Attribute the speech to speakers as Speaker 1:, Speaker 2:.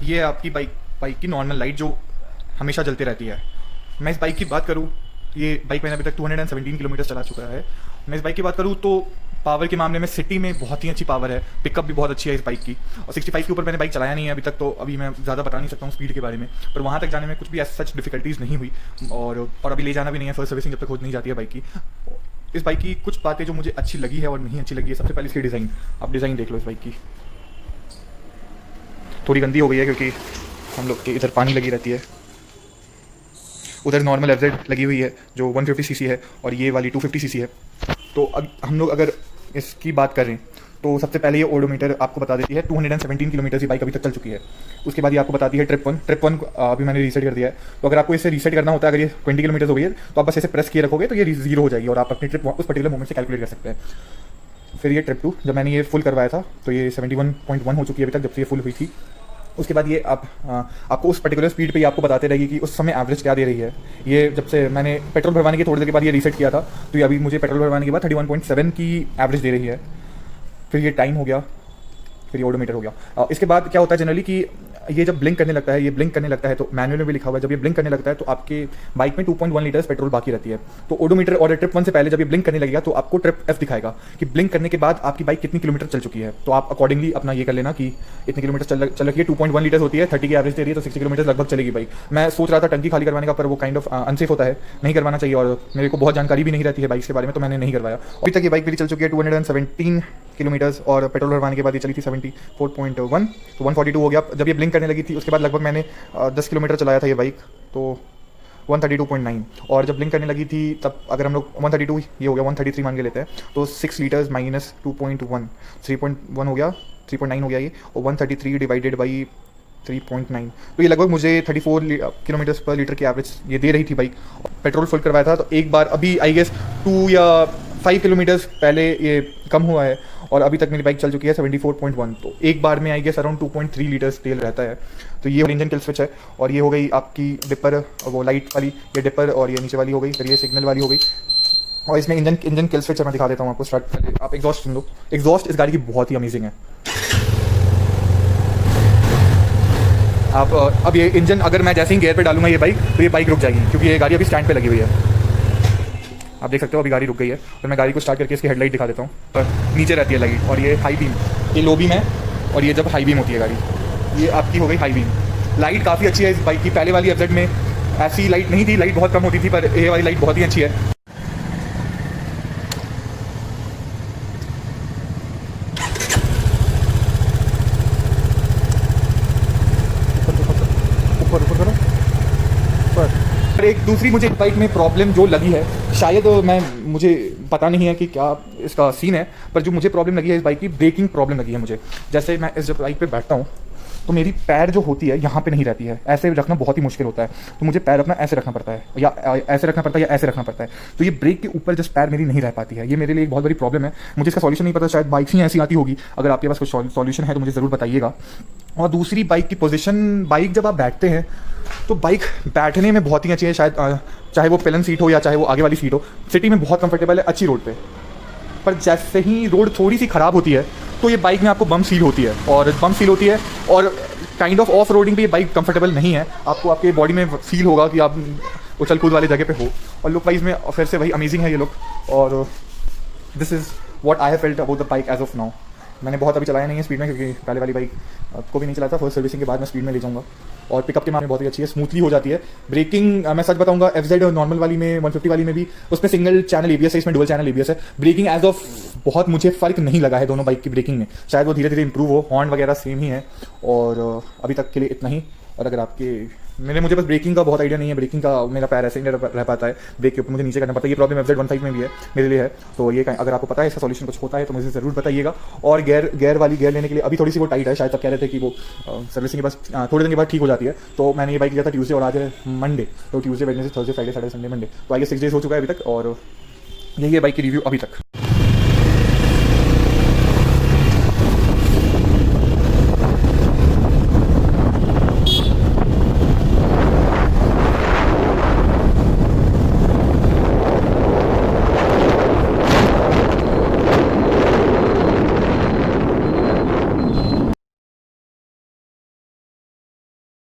Speaker 1: ये है आपकी बाइक की नॉर्मल लाइट जो हमेशा जलती रहती है। मैं इस बाइक की बात करूँ, ये बाइक मैंने अभी तक 217 किलोमीटर चला चुका है। मैं इस बाइक की बात करूँ तो पावर के मामले में सिटी में बहुत ही अच्छी पावर है, पिकअप भी बहुत अच्छी है इस बाइक की। और 65 के ऊपर मैंने बाइक चलाया नहीं है अभी तक, तो अभी मैं ज़्यादा बता नहीं सकता हूँ स्पीड के बारे में, पर वहाँ तक जाने में कुछ भी ऐसा सच डिफिकल्टीज़ नहीं हुई। और अभी ले जाना भी नहीं है, फर्स्ट सर्विसिंग जब तक हो नहीं जाती है बाइक की। इस बाइक की कुछ बातें जो मुझे अच्छी लगी है और नहीं अच्छी लगी है, सबसे पहले इसकी डिज़ाइन। आप डिज़ाइन देख लो इस बाइक की, थोड़ी गंदी हो गई है क्योंकि हम लोग के इधर पानी लगी रहती है। उधर नॉर्मल एफजेड लगी हुई है जो 150 सीसी है और ये वाली 250 सीसी है। तो अब हम लोग अगर इसकी बात करें तो सबसे पहले ये ओडोमीटर आपको बता देती है 217 किलोमीटर की बाइक अभी तक चल चुकी है। उसके बाद ये आपको बताती है ट्रिप वन अभी मैंने रीसेट कर दिया है। तो अगर आपको इसे रीसेट करना होता है, अगर ये 20 किलोमीटर हो गई है तो आप बस इसे प्रेस किए रखोगे तो ये 0 हो जाएगी और आप अपनी ट्रिप उस पर्टिकुलर मोमेंट से कैलकुलेट कर सकते हैं। फिर ये ट्रिप 2, जब मैंने ये फुल करवाया था तो ये 71.1 हो चुकी है अभी तक, जब से ये फुल हुई थी। उसके बाद ये आपको उस पर्टिकुलर स्पीड पे ही आपको बताते रहेगी कि उस समय एवरेज क्या दे रही है। ये जब से मैंने पेट्रोल भरवाने के थोड़ी देर के बाद ये रीसेट किया था, तो ये अभी मुझे पेट्रोल भरवाने के बाद 31.7 की एवरेज दे रही है। फिर ये टाइम हो गया, फिर ये ओडोमीटर हो गया। इसके बाद क्या होता है जनरली कि ये जब ब्लिंक करने लगता है, ये ब्लिंक करने लगता है तो मैनुअल में भी लिखा हुआ है, जब ये ब्लिंक करने लगता है तो आपके बाइक में 2.1 लीटर्स पेट्रोल बाकी रहती है। तो ओडोमीटर और ट्रिप 1 से पहले जब ये ब्लिंक करने लगेगा तो आपको ट्रिप एफ दिखाएगा कि ब्लिंक करने के बाद आपकी बाइक कितनी किलोमीटर चल चुकी है। तो आप अकॉर्डिंगली अपना ये कर लेना कि इतने किलोमीटर चल रही है। 2.1 लीटर्स होती है, 30 की एवरेज दे रही है, तो 60 किलोमीटर लगभग चलेगी बाइक। मैं सोच रहा था टंकी खाली करवाने का, पर वो काइंड ऑफ अनसेफ होता है, नहीं करवाना चाहिए और मेरे को बहुत जानकारी भी नहीं रहती है बाइक के बारे में, तो मैंने नहीं करवाया। अभी तक ये बाइक मेरी चल चुकी है 217 किलोमीटर्स और पेट्रोल भरवाने के बाद ये चली थी 74.1, तो 142 हो गया। जब ये ब्लिंक करने लगी थी उसके बाद लगभग मैंने 10 किलोमीटर चलाया था ये बाइक, तो 132.9। और जब ब्लिंक करने लगी थी तब अगर हम लोग 132 ये हो गया 133 मान के लेते हैं, तो 6 लीटर्स माइनस 2.1 3.1 हो गया, 3.9 हो गया ये, और 133 डिवाइडेड बाई 3.9, तो ये लगभग मुझे 34 किलोमीटर पर लीटर की एवरेज ये दे रही थी बाइक। पेट्रोल फुल करवाया था तो एक बार अभी आई गेस 2 या 5 किलोमीटर्स पहले ये कम हुआ है और अभी तक मेरी बाइक चल चुकी है 74.1, तो एक बार में आई गेस अराउंड 2.3 लीटर्स तेल रहता है। तो ये इंजन किल स्विच है और ये हो गई आपकी डिपर, वो लाइट वाली ये डिपर, और ये नीचे वाली हो गई, फिर ये सिग्नल वाली हो गई। और इसमें इंजन किल स्विच मैं दिखा देता हूँ आपको। स्टार्ट पहले आप एग्जॉस्ट सुन लो। एग्जॉस्ट इस गाड़ी की बहुत ही अमेजिंग है। आप अब ये इंजन अगर मैं जैसे ही गियर पे डालूंगा ये बाइक, तो ये बाइक रुक जाएगी क्योंकि ये गाड़ी अभी स्टैंड पे लगी हुई है। आप देख सकते हो अभी गाड़ी रुक गई है। तो मैं गाड़ी को स्टार्ट करके इसकी हेडलाइट दिखा देता हूँ। पर नीचे रहती है लाइट और ये हाई बीम, ये लो बीम है और ये जब हाई बीम होती है गाड़ी, ये आपकी हो गई हाई बीम। लाइट काफ़ी अच्छी है इस बाइक की। पहले वाली एफजेड में ऐसी लाइट नहीं थी, लाइट बहुत कम होती थी, पर ये वाली लाइट बहुत ही अच्छी है। पर एक दूसरी मुझे बाइक में प्रॉब्लम जो लगी है, शायद मुझे पता नहीं है कि क्या इसका सीन है, पर जो मुझे प्रॉब्लम लगी है इस बाइक की, ब्रेकिंग प्रॉब्लम लगी है मुझे। जैसे मैं इस बाइक पे बैठता हूँ तो मेरी पैर जो होती है यहाँ पे नहीं रहती है, ऐसे रखना बहुत ही मुश्किल होता है, तो मुझे पैर अपना ऐसे रखना पड़ता है या ऐसे रखना पड़ता है या ऐसे रखना पड़ता है। तो ये ब्रेक के ऊपर जस्ट पैर मेरी नहीं रह पाती है, ये मेरे लिए एक बहुत बड़ी प्रॉब्लम है। मुझे इसका सॉल्यूशन नहीं पता, शायद बाइक्स ही ऐसी आती होगी। अगर आपके पास कुछ सॉल्यूशन है तो मुझे ज़रूर बताइएगा। और दूसरी बाइक की पोजीशन, बाइक जब आप बैठते हैं तो बाइक बैठने में बहुत ही अच्छी है, शायद चाहे वो पिलन सीट हो या चाहे वो आगे वाली सीट हो, सिटी में बहुत कंफर्टेबल है अच्छी रोड पे। पर जैसे ही रोड थोड़ी सी ख़राब होती है तो ये बाइक में आपको बम फील होती है, और बम फील होती है और काइंड ऑफ ऑफ रोडिंग पे ये बाइक कंफर्टेबल नहीं है। आपको आपके बॉडी में फील होगा कि आप उछल कूद वाली जगह पे हो। और लुक वाइज में फिर से वही अमेजिंग है ये लुक, और this is what I have felt about the bike as of now. मैंने बहुत अभी चलाया नहीं है स्पीड में, क्योंकि पहले वाली बाइक को भी नहीं चलाया था। फर्स्ट सर्विसिंग के बाद मैं स्पीड में ले जाऊँगा। और पिकअप के मामले में बहुत ही अच्छी है, स्मूथली हो जाती है। ब्रेकिंग मैं सच बताऊंगा, एफजेड नॉर्मल वाली में 150 वाली में भी उसमें सिंगल चैनल एबीएस है, इसमें डुअल चैनल एबीएस है। ब्रेकिंग एज ऑफ बहुत मुझे फ़र्क नहीं लगा है दोनों बाइक की ब्रेकिंग में, शायद वो धीरे धीरे इंप्रूव हो। हॉर्न वगैरह सेम ही है और अभी तक के लिए इतना ही। और अगर आपके मुझे बस ब्रेकिंग का बहुत आइडिया नहीं है, ब्रेकिंग का मेरा पैर ऐसे ही रह पाता है, ब्रेक के ऊपर मुझे नीचे करना पड़ता है। ये प्रॉब्लम एफजेड 15 में भी है, मेरे लिए है। तो ये अगर आपको पता है इसका सॉल्यूशन कुछ होता है तो मुझे ज़रूर बताइएगा। और गेयर लेने के लिए अभी थोड़ी सी वो टाइट है, शायद तब कह रहे थे कि वो सर्विसिंग के बाद थोड़े दिन के बाद ठीक हो जाती है। तो मैंने ये बाइक लिया था ट्यूसडे और आज है मंडे, तो Tuesday Wednesday Thursday Friday Saturday Sunday Monday, तो आगे 6 डेज हो चुका है अभी तक। और यही है बाइक की रिव्यू अभी तक।